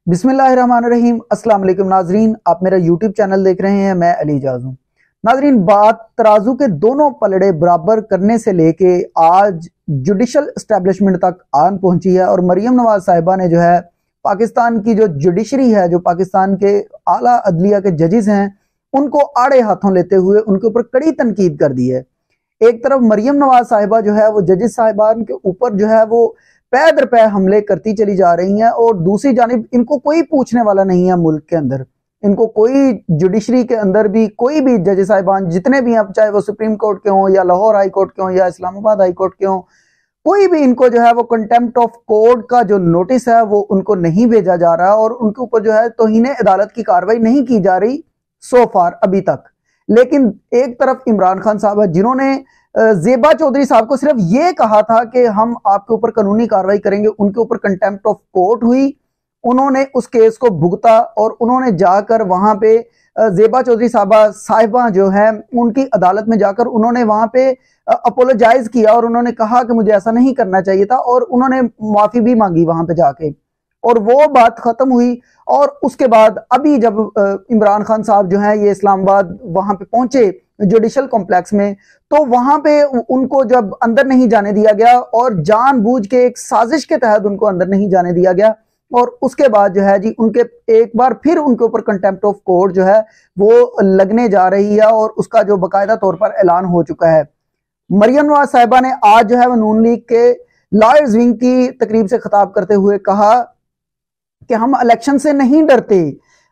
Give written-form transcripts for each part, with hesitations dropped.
बिस्मिल्लाहिर्रहमानिर्रहीम। अस्सलाम वालेकुम नाजरीन, आप मेरा यूट्यूब चैनल देख रहे हैं। मैं अली इजाज़ हूं। नाजरीन, बात तराजू के दोनों पलड़े बराबर करने से लेके आज जुडिशल एस्टेब्लिशमेंट तक आन पहुंची है और मरियम नवाज साहिबा ने जो है पाकिस्तान की जो जुडिशरी है, जो पाकिस्तान के आला अदलिया के जजेस हैं, उनको आड़े हाथों लेते हुए उनके ऊपर कड़ी तनकीद कर दी है। एक तरफ मरियम नवाज साहिबा जो है वो जजेस साहिबान के ऊपर जो है वो पै दर पै हमले करती चली जा रही हैं और दूसरी जानिब इनको कोई पूछने वाला नहीं है। मुल्क के अंदर इनको कोई जुडिशरी के अंदर भी कोई भी जज साहिबान जितने भी हैं, चाहे वो सुप्रीम कोर्ट के हों या लाहौर हाई कोर्ट के हों या इस्लामाबाद हाई कोर्ट के हों, कोई भी इनको जो है वो कंटेम्प्ट ऑफ कोर्ट का जो नोटिस है वो उनको नहीं भेजा जा रहा और उनके ऊपर जो है तौहीन अदालत की कार्रवाई नहीं की जा रही सो फार अभी तक। लेकिन एक तरफ इमरान खान साहब है जिन्होंने ज़ेबा चौधरी साहब को सिर्फ ये कहा था कि हम आपके ऊपर कानूनी कार्रवाई करेंगे, उनके ऊपर कंटेम्प्ट ऑफ कोर्ट हुई, उन्होंने उस केस को भुगता और उन्होंने जाकर वहां पे ज़ेबा चौधरी साहिबा जो है उनकी अदालत में जाकर उन्होंने वहां पे अपोलोजाइज किया और उन्होंने कहा कि मुझे ऐसा नहीं करना चाहिए था और उन्होंने माफी भी मांगी वहां पे जाके और वो बात खत्म हुई। और उसके बाद अभी जब इमरान खान साहब जो है ये इस्लामाबाद वहां पे पहुंचे जुडिशल कॉम्प्लेक्स में, तो वहां पे उनको जब अंदर नहीं जाने दिया गया और जानबूझ के एक साजिश के तहत उनको अंदर नहीं जाने दिया गया और उसके बाद जो है जी उनके एक बार फिर उनके ऊपर कंटेम्प्ट ऑफ कोर्ट जो है वो लगने जा रही है और उसका जो बाकायदा तौर पर ऐलान हो चुका है। मरियम नवाज साहिबा ने आज जो है वो नून लीग के लॉयर्स विंग की तकरीब से खिताब करते हुए कहा कि हम इलेक्शन से नहीं डरते,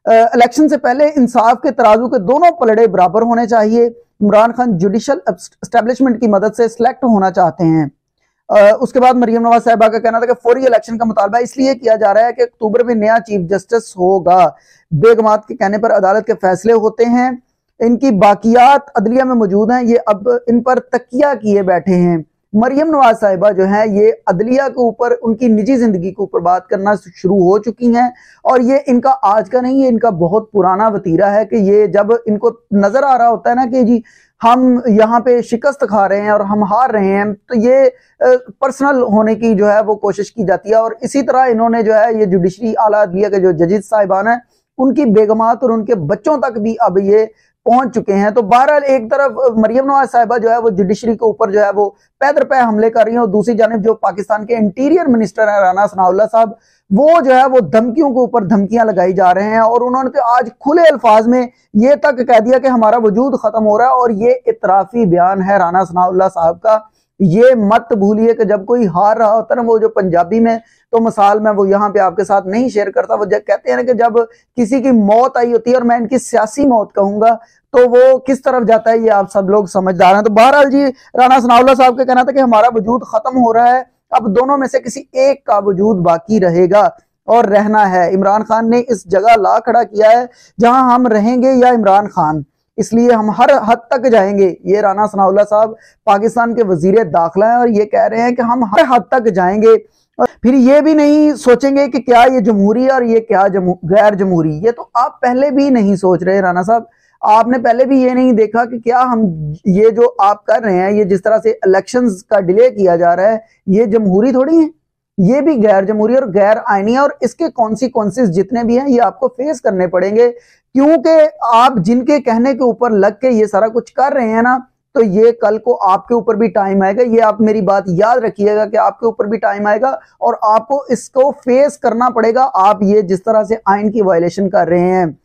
इलेक्शन से पहले इंसाफ के तराजू के दोनों पलड़े बराबर होने चाहिए। इमरान खान जुडिशल एस्टेब्लिशमेंट की मदद से सिलेक्ट होना चाहते हैं। उसके बाद मरियम नवाज साहिबा का कहना था कि फौरी इलेक्शन का मुतालबा इसलिए किया जा रहा है कि अक्टूबर में नया चीफ जस्टिस होगा। बेगमात के कहने पर अदालत के फैसले होते हैं, इनकी बाकियात अदलिया में मौजूद हैं, ये अब इन पर तकिया किए बैठे हैं। मरियम नवाज साहिबा जो है ये अदलिया के ऊपर, उनकी निजी जिंदगी के ऊपर बात करना शुरू हो चुकी हैं और ये इनका आज का नहीं है, इनका बहुत पुराना वतीरा है कि ये जब इनको नजर आ रहा होता है ना कि जी हम यहाँ पे शिकस्त खा रहे हैं और हम हार रहे हैं, तो ये पर्सनल होने की जो है वो कोशिश की जाती है। और इसी तरह इन्होंने जो है ये जुडिशरी आला अदलिया के जो जजेस साहिबान हैं उनकी बेगमात और उनके बच्चों तक भी अब ये पहुंच चुके हैं। तो बहरहाल एक तरफ मरियम नवाज साहिबा जो है वो जुडिशरी के ऊपर जो है वो पै दर पै हमले कर रही हैं और दूसरी जानिब जो पाकिस्तान के इंटीरियर मिनिस्टर हैं राना सनाउल्लाह साहब, वो जो है वो धमकियों के ऊपर धमकियां लगाई जा रहे हैं और उन्होंने तो आज खुले अल्फाज में ये तक कह दिया कि हमारा वजूद खत्म हो रहा है। और ये इतराफी बयान है राना सनाउल्लाह साहब का। ये मत भूलिए कि जब कोई हार रहा होता है ना, वो जो पंजाबी में तो मिसाल मैं वो यहाँ पे आपके साथ नहीं शेयर करता, वो कहते हैं ना कि जब किसी की मौत आई होती है, और मैं इनकी सियासी मौत कहूंगा, तो वो किस तरफ जाता है ये आप सब लोग समझदार हैं। तो बहरहाल जी राना सनाउल्लाह साहब का कहना था कि हमारा वजूद खत्म हो रहा है, अब दोनों में से किसी एक का वजूद बाकी रहेगा और रहना है। इमरान खान ने इस जगह ला खड़ा किया है जहां हम रहेंगे या इमरान खान, इसलिए हम हर हद तक जाएंगे। ये राना सनाउल्लाह साहब पाकिस्तान के वजीर दाखिला हैं और ये कह रहे हैं कि हम हर हद तक जाएंगे और फिर ये भी नहीं सोचेंगे कि क्या ये जमहूरी और ये क्या गैर जमहूरी। ये तो आप पहले भी नहीं सोच रहे राना साहब, आपने पहले भी ये नहीं देखा कि क्या हम ये जो आप कर रहे हैं, ये जिस तरह से इलेक्शंस का डिले किया जा रहा है, ये जमहूरी थोड़ी है, ये भी गैर जमहूरी और गैर आईनी है और इसके कॉन्सिक्वेंसेस जितने भी हैं ये आपको फेस करने पड़ेंगे, क्योंकि आप जिनके कहने के ऊपर लग के ये सारा कुछ कर रहे हैं ना, तो ये कल को आपके ऊपर भी टाइम आएगा। ये आप मेरी बात याद रखिएगा कि आपके ऊपर भी टाइम आएगा और आपको इसको फेस करना पड़ेगा। आप ये जिस तरह से आइन की वायलेशन कर रहे हैं,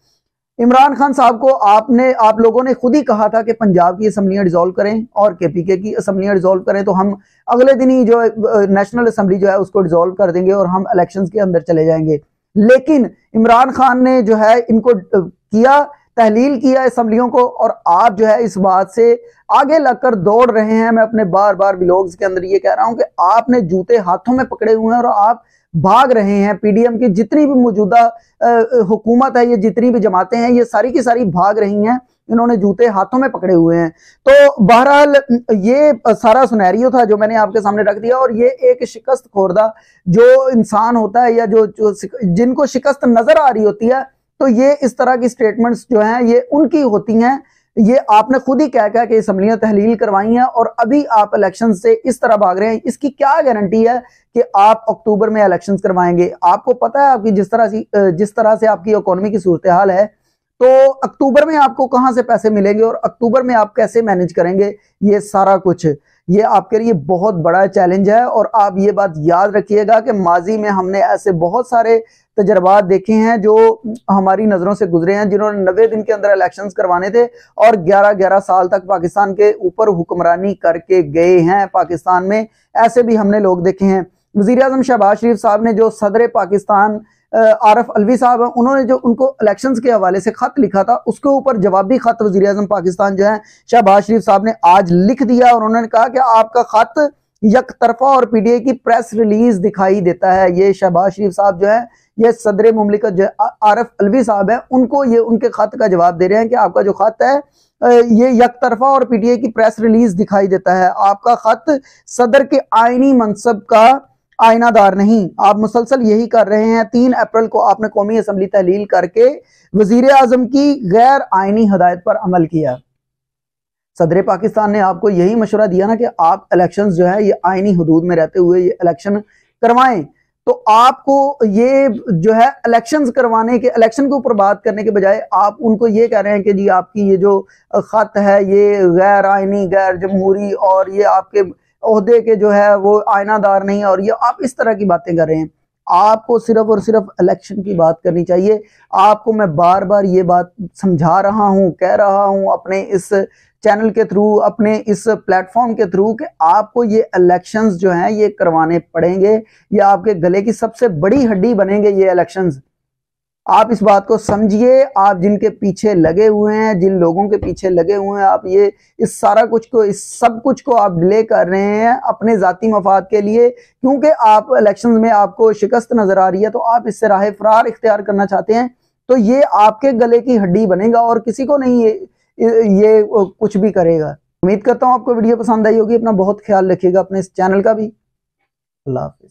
इमरान खान साहब को आप लोगों ने खुद ही कहा था कि पंजाब की असम्बलियां डिसॉल्व करें और केपीके की असम्बलियां डिसॉल्व करें, तो हम अगले दिन ही जो नेशनल असम्बली जो है उसको डिसॉल्व कर देंगे और हम इलेक्शंस के अंदर चले जाएंगे। लेकिन इमरान खान ने जो है इनको किया, तहलील किया असम्बलियों को, और आप जो है इस बात से आगे लगकर दौड़ रहे हैं। मैं अपने बार बार व्लॉग्स के अंदर ये कह रहा हूं कि आपने जूते हाथों में पकड़े हुए हैं और आप भाग रहे हैं। पीडीएम की जितनी भी मौजूदा हुकूमत है, ये जितनी भी जमातें हैं, ये सारी की सारी भाग रही हैं, इन्होंने जूते हाथों में पकड़े हुए हैं। तो बहरहाल ये सारा सिनेरियो था जो मैंने आपके सामने रख दिया और ये एक शिकस्त खोरदा जो इंसान होता है या जो जिनको शिकस्त नजर आ रही होती है, तो ये इस तरह की स्टेटमेंट्स जो हैं ये उनकी होती हैं ये आपने खुद ही कह के असम्बलियां तहलील करवाई हैं और अभी आप इलेक्शन से इस तरह भाग रहे हैं। इसकी क्या गारंटी है कि आप अक्टूबर में इलेक्शंस करवाएंगे? आपको पता है आपकी जिस तरह से आपकी इकोनॉमी की सूरत हाल है, तो अक्टूबर में आपको कहां से पैसे मिलेंगे और अक्टूबर में आप कैसे मैनेज करेंगे ये सारा कुछ? ये आपके लिए बहुत बड़ा चैलेंज है। और आप ये बात याद रखिएगा कि माजी में हमने ऐसे बहुत सारे तजर्बात देखे हैं जो हमारी नजरों से गुजरे हैं, जिन्होंने 90 दिन के अंदर इलेक्शंस करवाने थे और 11-11 साल तक पाकिस्तान के ऊपर हुक्मरानी करके गए हैं। पाकिस्तान में ऐसे भी हमने लोग देखे हैं। वजीर आजम शहबाज शरीफ साहब ने जो सदर पाकिस्तान आरिफ अलवी साहब हैं, उन्होंने जो उनको इलेक्शंस के हवाले से खत लिखा था, उसके ऊपर जवाबी खत वजीर आजम पाकिस्तान जो है शहबाज शरीफ साहब ने आज लिख दिया और उन्होंने कहा कि आपका खत यक तरफा और पीटीआई की प्रेस रिलीज दिखाई देता है। ये शहबाज शरीफ साहब जो है, ये सदर मुमलिकत जो आरिफ अलवी साहब है, उनको ये उनके खत का जवाब दे रहे हैं कि आपका जो खत है ये यक तरफा और पीटीआई की प्रेस रिलीज दिखाई देता है। आपका खत सदर के आईनी मनसब का आईनादार नहीं। आप मुसलसल यही कर रहे हैं। 3 अप्रैल को आपने कौमी असम्बली तहलील करके वजीर आजम की गैर आईनी हदायत पर अमल किया। सदर पाकिस्तान ने आपको यही मशवरा दिया ना कि आप इलेक्शंस जो है ये आईनी हदूद में रहते हुए ये इलेक्शन करवाएं। तो आपको ये जो है इलेक्शंस करवाने के, इलेक्शन के ऊपर बात करने के बजाय आप उनको ये कह रहे हैं कि जी आपकी ये जो खत है ये गैर आईनी, गैर जमहूरी और ये आपके ओहदे के जो है वो आयनादार नहीं, और ये आप इस तरह की बातें कर रहे हैं। आपको सिर्फ और सिर्फ इलेक्शन की बात करनी चाहिए। आपको मैं बार बार ये बात समझा रहा हूं, कह रहा हूं अपने इस चैनल के थ्रू, अपने इस प्लेटफॉर्म के थ्रू कि आपको ये इलेक्शंस जो हैं ये करवाने पड़ेंगे। ये आपके गले की सबसे बड़ी हड्डी बनेंगे ये इलेक्शंस। आप इस बात को समझिए। आप जिनके पीछे लगे हुए हैं, जिन लोगों के पीछे लगे हुए हैं, आप ये इस सारा कुछ को, इस सब कुछ को आप डिले कर रहे हैं अपने जाती मफाद के लिए, क्योंकि आप इलेक्शंस में आपको शिकस्त नजर आ रही है, तो आप इससे राह फरार इख्तियार करना चाहते हैं। तो ये आपके गले की हड्डी बनेगा और किसी को नहीं ये कुछ भी करेगा। उम्मीद करता हूँ आपको वीडियो पसंद आई होगी। अपना बहुत ख्याल रखिएगा, अपने इस चैनल का भी। अल्लाह हाफिज।